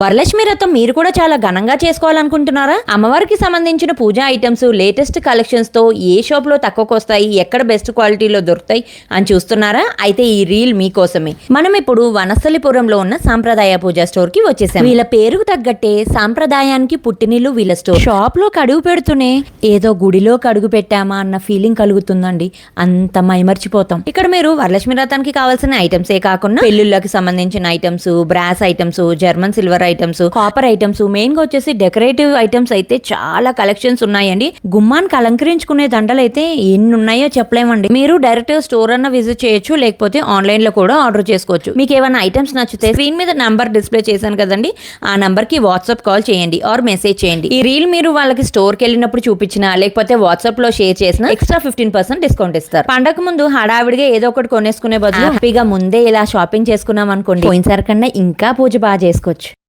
వరలక్ష్మి వ్రతం మీరు కూడా చాలా ఘనంగా చేసుకోవాలనుకుంటున్నారా? అమ్మవారికి సంబంధించిన పూజా ఐటమ్స్ లేటెస్ట్ కలెక్షన్స్ తో ఏ షాప్ లో తక్కువకు వస్తాయి, ఎక్కడ బెస్ట్ క్వాలిటీలో దొరుకుతాయి అని చూస్తున్నారా? అయితే ఈ రీల్ మీకోసమే. మనం ఇప్పుడు వనస్థలిపురంలో ఉన్న సాంప్రదాయ పూజా స్టోర్ కి వచ్చేసాం. వీళ్ళ పేరుకు తగ్గట్టే సాంప్రదాయానికి పుట్టినిల్లు వీళ్ళ స్టోర్. షాప్ లో కడుగు పెడుతూనే ఏదో గుడిలో కడుగు పెట్టామా అన్న ఫీలింగ్ కలుగుతుందండి. అంత మైమర్చిపోతాం. ఇక్కడ మీరు వరలక్ష్మి వ్రతానికి కావాల్సిన ఐటమ్సే కాకుండా పెళ్లిళ్ళకి సంబంధించిన items, brass items, German silver items, copper items, main గా వచ్చేసి డెకరేటివ్ ఐటమ్స్ అయితే చాలా కలెక్షన్స్ ఉన్నాయండి. గుమ్మానికి అలంకరించుకునే దండలు అయితే ఎన్ని ఉన్నాయో చెప్పలేమండి. మీరు డైరెక్ట్ స్టోర్ అన్న విజిట్ చేయొచ్చు, లేకపోతే ఆన్లైన్ లో కూడా ఆర్డర్ చేసుకోవచ్చు. మీకు ఏమైనా ఐటమ్స్ నచ్చితే స్క్రీన్ మీద నంబర్ డిస్ప్లే చేశాను కదండి, ఆ నంబర్ కి వాట్సాప్ కాల్ చేయండి ఆర్ మెసేజ్ చేయండి. ఈ రీల్ మీరు వాళ్ళకి స్టోర్ కి వెళ్ళినప్పుడు చూపించినా, లేకపోతే వాట్సాప్ లో షేర్ చేసినా ఎక్స్ట్రా 15% డిస్కౌంట్ ఇస్తారు. పండగ ముందు హడావిడిగా ఏదో ఒకటి కొనేసుకునే బదులు హ్యాపీగా ముందే ఇలా షాపింగ్ చేసుకున్నాం అనుకోండి, పోయినసారి కన్నా ఇంకా పూజ బాగా చేసుకోవచ్చు.